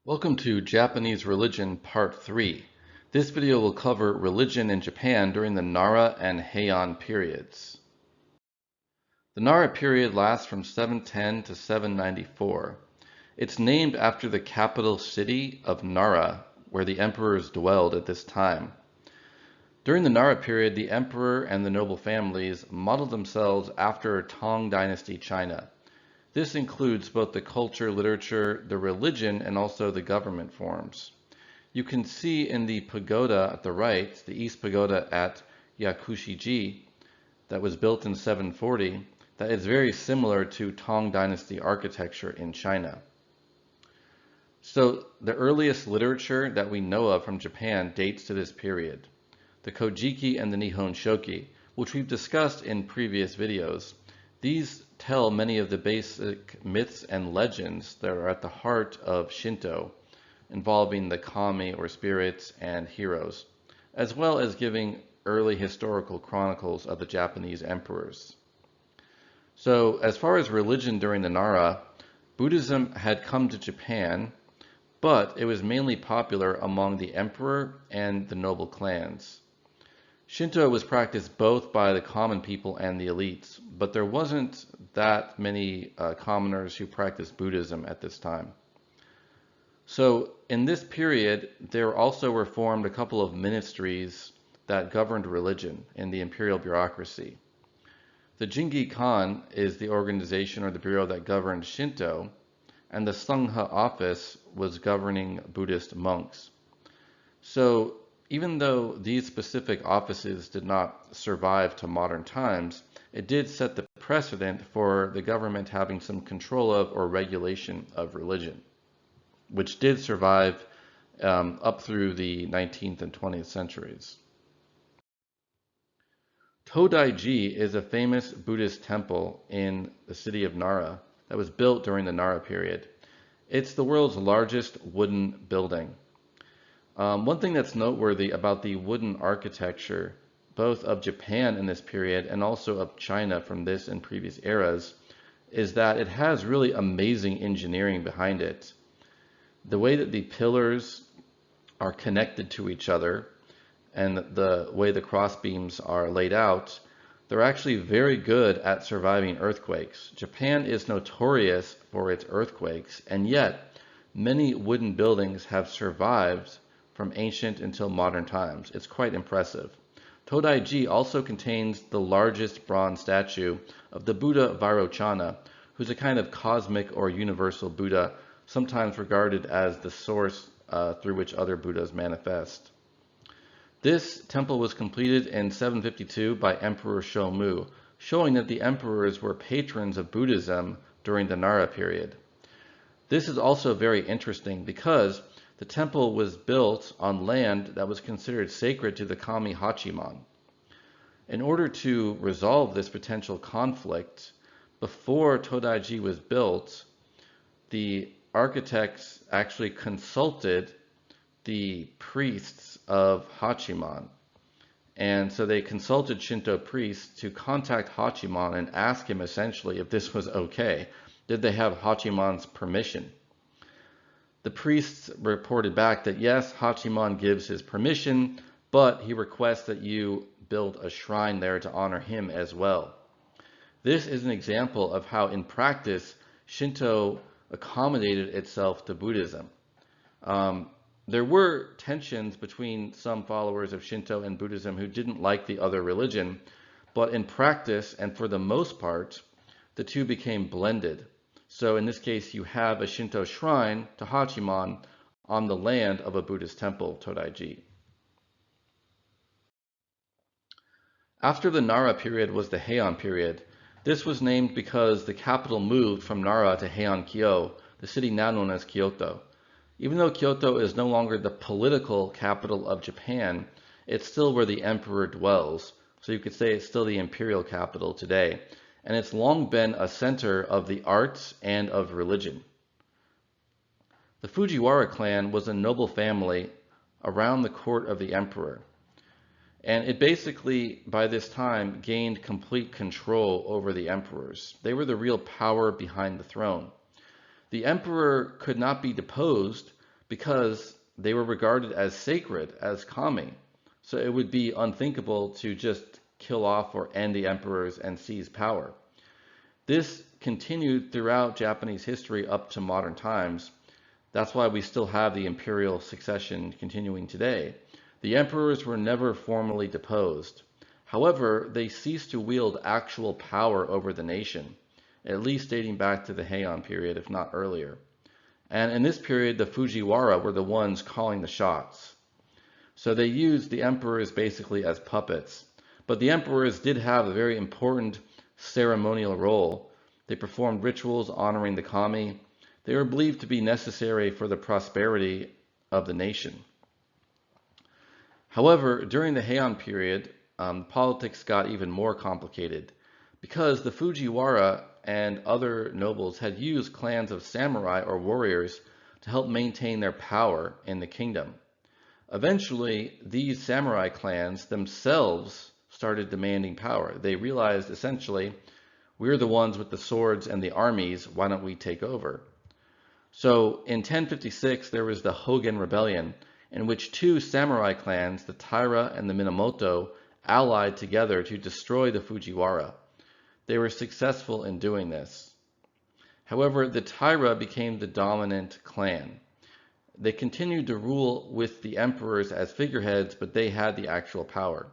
Welcome to Japanese Religion Part 3. This video will cover religion in Japan during the Nara and Heian periods. The Nara period lasts from 710 to 794. It's named after the capital city of Nara, where the emperors dwelled at this time. During the Nara period, the emperor and the noble families modeled themselves after Tang Dynasty China. This includes both the culture, literature, the religion, and also the government forms. You can see in the pagoda at the right, the East Pagoda at Yakushiji, that was built in 740, that is very similar to Tang Dynasty architecture in China. So the earliest literature that we know of from Japan dates to this period. The Kojiki and the Nihon Shoki, which we've discussed in previous videos. These tell many of the basic myths and legends that are at the heart of Shinto, involving the kami or spirits and heroes, as well as giving early historical chronicles of the Japanese emperors. So as far as religion during the Nara, Buddhism had come to Japan, but it was mainly popular among the emperor and the noble clans. Shinto was practiced both by the common people and the elites, but there wasn't that many commoners who practiced Buddhism at this time. So in this period, there also were formed a couple of ministries that governed religion in the imperial bureaucracy. The Jingi Khan is the organization or the bureau that governed Shinto, and the Sangha office was governing Buddhist monks. So even though these specific offices did not survive to modern times, it did set the precedent for the government having some control of or regulation of religion, which did survive up through the 19th and 20th centuries. Todaiji is a famous Buddhist temple in the city of Nara that was built during the Nara period. It's the world's largest wooden building. One thing that's noteworthy about the wooden architecture, both of Japan in this period and also of China from this and previous eras, is that it has really amazing engineering behind it. The way that the pillars are connected to each other and the way the cross beams are laid out, they're actually very good at surviving earthquakes. Japan is notorious for its earthquakes, and yet many wooden buildings have survived from ancient until modern times. It's quite impressive. Todaiji also contains the largest bronze statue of the Buddha Vairochana, who's a kind of cosmic or universal Buddha, sometimes regarded as the source through which other Buddhas manifest. This temple was completed in 752 by Emperor Shomu, showing that the emperors were patrons of Buddhism during the Nara period. This is also very interesting because the temple was built on land that was considered sacred to the kami Hachiman. In order to resolve this potential conflict, before Todaiji was built, the architects actually consulted the priests of Hachiman. And so they consulted Shinto priests to contact Hachiman and ask him essentially if this was okay. Did they have Hachiman's permission? The priests reported back that yes, Hachiman gives his permission, but he requests that you build a shrine there to honor him as well. This is an example of how in practice Shinto accommodated itself to Buddhism. There were tensions between some followers of Shinto and Buddhism who didn't like the other religion, but in practice and for the most part, the two became blended. So in this case, you have a Shinto shrine to Hachiman on the land of a Buddhist temple, Todaiji. After the Nara period was the Heian period. This was named because the capital moved from Nara to Heian-kyo, the city now known as Kyoto. Even though Kyoto is no longer the political capital of Japan, it's still where the emperor dwells. So you could say it's still the imperial capital today. And it's long been a center of the arts and of religion. The Fujiwara clan was a noble family around the court of the emperor. And it basically, by this time, gained complete control over the emperors. They were the real power behind the throne. The emperor could not be deposed, because they were regarded as sacred, as kami. So it would be unthinkable to just kill off or end the emperors and seize power. This continued throughout Japanese history up to modern times. That's why we still have the imperial succession continuing today. The emperors were never formally deposed. However, they ceased to wield actual power over the nation, at least dating back to the Heian period, if not earlier. And in this period, the Fujiwara were the ones calling the shots. So they used the emperors basically as puppets. But the emperors did have a very important ceremonial role. They performed rituals honoring the kami. They were believed to be necessary for the prosperity of the nation. However, during the Heian period, politics got even more complicated because the Fujiwara and other nobles had used clans of samurai or warriors to help maintain their power in the kingdom. Eventually, these samurai clans themselves started demanding power. They realized essentially, we're the ones with the swords and the armies, why don't we take over? So in 1056, there was the Hogen Rebellion, in which two samurai clans, the Taira and the Minamoto, allied together to destroy the Fujiwara. They were successful in doing this. However, the Taira became the dominant clan. They continued to rule with the emperors as figureheads, but they had the actual power.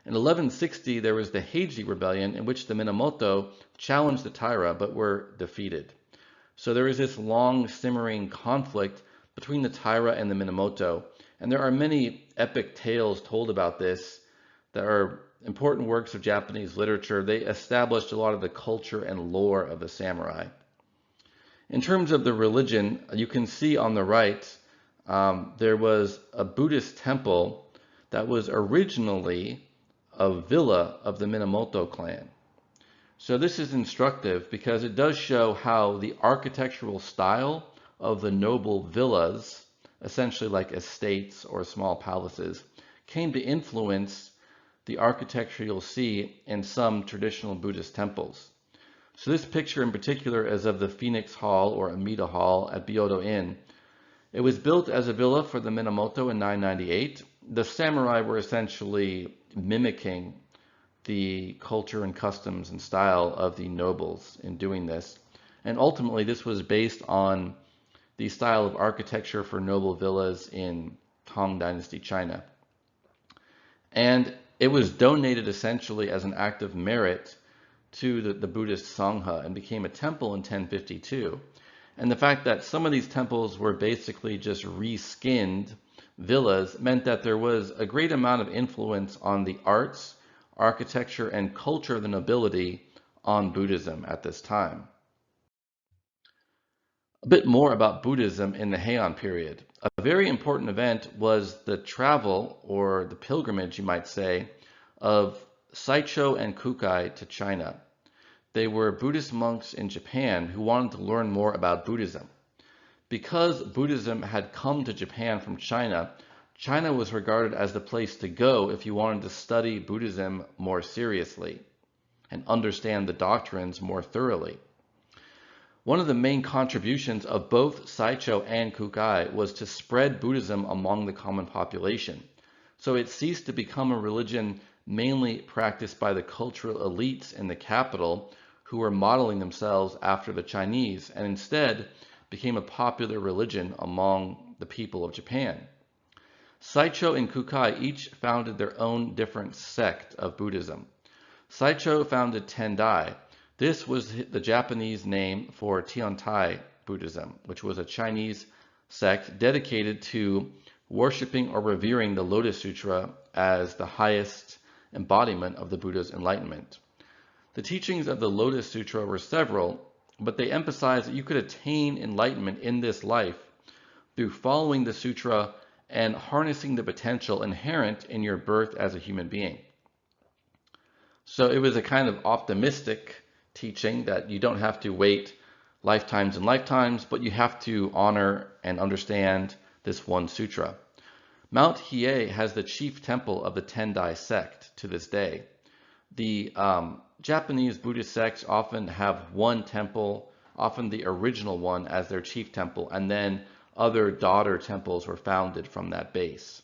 In 1160, there was the Heiji Rebellion, in which the Minamoto challenged the Taira, but were defeated. So there is this long simmering conflict between the Taira and the Minamoto, and there are many epic tales told about this that are important works of Japanese literature. They established a lot of the culture and lore of the samurai. In terms of the religion, you can see on the right, there was a Buddhist temple that was originally a villa of the Minamoto clan. So this is instructive because it does show how the architectural style of the noble villas, essentially like estates or small palaces, came to influence the architecture you'll see in some traditional Buddhist temples. So this picture in particular is of the Phoenix Hall or Amida Hall at Byodo Inn. It was built as a villa for the Minamoto in 998. The samurai were essentially mimicking the culture and customs and style of the nobles in doing this. And ultimately this was based on the style of architecture for noble villas in Tang Dynasty China. And it was donated essentially as an act of merit to the Buddhist Sangha and became a temple in 1052. And the fact that some of these temples were basically just reskinned villas meant that there was a great amount of influence on the arts, architecture, and culture of the nobility on Buddhism at this time. A bit more about Buddhism in the Heian period. A very important event was the travel, or the pilgrimage, you might say, of Saicho and Kukai to China. They were Buddhist monks in Japan who wanted to learn more about Buddhism. Because Buddhism had come to Japan from China, China was regarded as the place to go if you wanted to study Buddhism more seriously and understand the doctrines more thoroughly. One of the main contributions of both Saicho and Kukai was to spread Buddhism among the common population. So it ceased to become a religion mainly practiced by the cultural elites in the capital who were modeling themselves after the Chinese, and instead became a popular religion among the people of Japan. Saicho and Kukai each founded their own different sect of Buddhism. Saicho founded Tendai. This was the Japanese name for Tiantai Buddhism, which was a Chinese sect dedicated to worshiping or revering the Lotus Sutra as the highest embodiment of the Buddha's enlightenment. The teachings of the Lotus Sutra were several, but they emphasized that you could attain enlightenment in this life through following the sutra and harnessing the potential inherent in your birth as a human being. So it was a kind of optimistic teaching that you don't have to wait lifetimes and lifetimes, but you have to honor and understand this one sutra. Mount Hiei has the chief temple of the Tendai sect to this day. The Japanese Buddhist sects often have one temple, often the original one, as their chief temple, and then other daughter temples were founded from that base.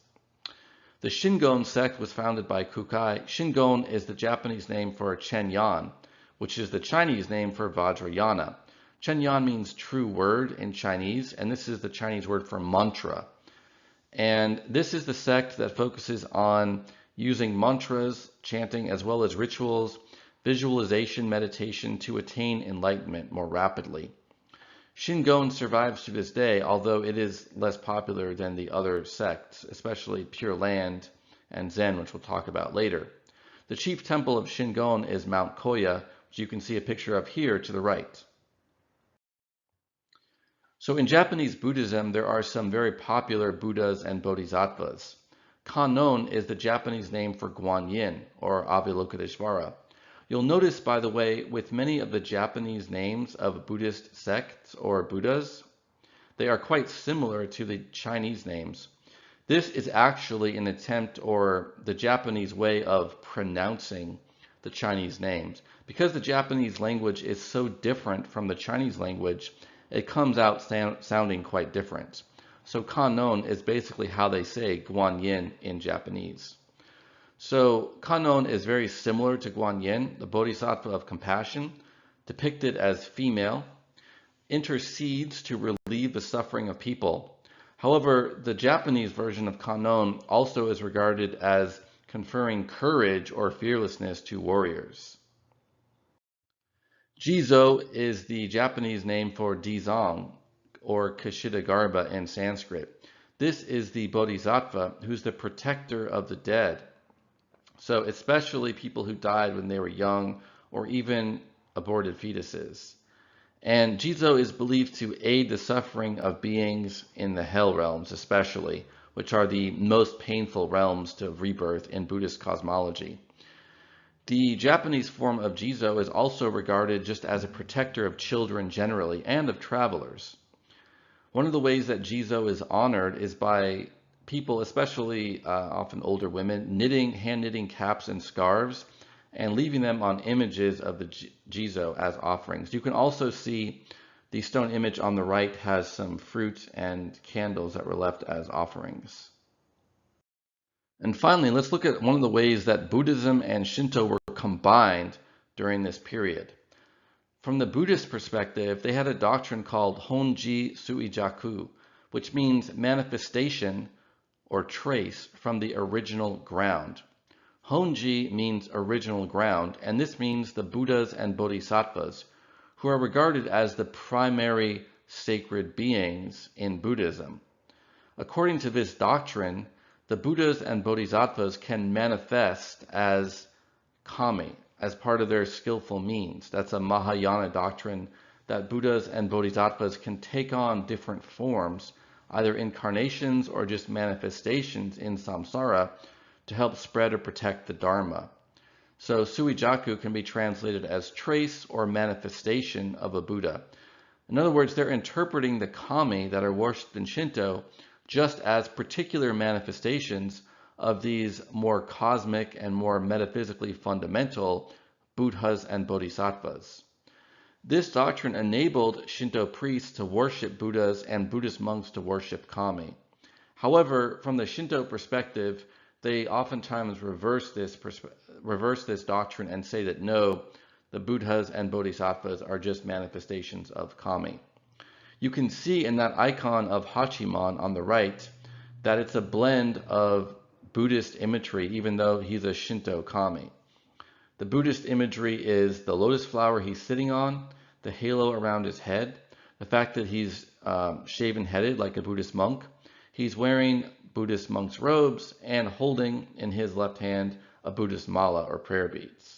The Shingon sect was founded by Kukai. Shingon is the Japanese name for Chenyan, which is the Chinese name for Vajrayana. Chenyan means true word in Chinese, and this is the Chinese word for mantra. And this is the sect that focuses on using mantras, chanting, as well as rituals, visualization, meditation to attain enlightenment more rapidly. Shingon survives to this day, although it is less popular than the other sects, especially Pure Land and Zen, which we'll talk about later. The chief temple of Shingon is Mount Koya, which you can see a picture of here to the right. So in Japanese Buddhism, there are some very popular Buddhas and Bodhisattvas. Kannon is the Japanese name for Guan Yin, or Avalokiteshvara. You'll notice, by the way, with many of the Japanese names of Buddhist sects or Buddhas, they are quite similar to the Chinese names. This is actually an attempt or the Japanese way of pronouncing the Chinese names. Because the Japanese language is so different from the Chinese language, it comes out sounding quite different. So Kannon is basically how they say Guan Yin in Japanese. So Kannon is very similar to Guan Yin, the Bodhisattva of compassion, depicted as female, intercedes to relieve the suffering of people. However, the Japanese version of Kannon also is regarded as conferring courage or fearlessness to warriors. Jizo is the Japanese name for Dizang, or Kshitigarbha in Sanskrit. This is the Bodhisattva who's the protector of the dead. So especially people who died when they were young or even aborted fetuses. And Jizo is believed to aid the suffering of beings in the hell realms especially, which are the most painful realms to rebirth in Buddhist cosmology. The Japanese form of Jizo is also regarded just as a protector of children generally and of travelers. One of the ways that Jizo is honored is by people, especially often older women, hand knitting caps and scarves and leaving them on images of the Jizo as offerings. You can also see the stone image on the right has some fruit and candles that were left as offerings. And finally, let's look at one of the ways that Buddhism and Shinto were combined during this period. From the Buddhist perspective, they had a doctrine called Honji Suijaku, which means manifestation or trace from the original ground. Honji means original ground, and this means the Buddhas and Bodhisattvas, who are regarded as the primary sacred beings in Buddhism. According to this doctrine, the Buddhas and Bodhisattvas can manifest as kami, as part of their skillful means. That's a Mahayana doctrine that Buddhas and Bodhisattvas can take on different forms, either incarnations or just manifestations in samsara, to help spread or protect the Dharma. So Suijaku can be translated as trace or manifestation of a Buddha. In other words, they're interpreting the kami that are worshipped in Shinto just as particular manifestations of these more cosmic and more metaphysically fundamental Buddhas and Bodhisattvas. This doctrine enabled Shinto priests to worship Buddhas and Buddhist monks to worship kami. However, from the Shinto perspective, they oftentimes reverse this doctrine and say that no, the Buddhas and Bodhisattvas are just manifestations of kami. You can see in that icon of Hachiman on the right that it's a blend of Buddhist imagery, even though he's a Shinto kami. The Buddhist imagery is the lotus flower he's sitting on, the halo around his head, the fact that he's shaven-headed like a Buddhist monk. He's wearing Buddhist monk's robes and holding in his left hand a Buddhist mala or prayer beads.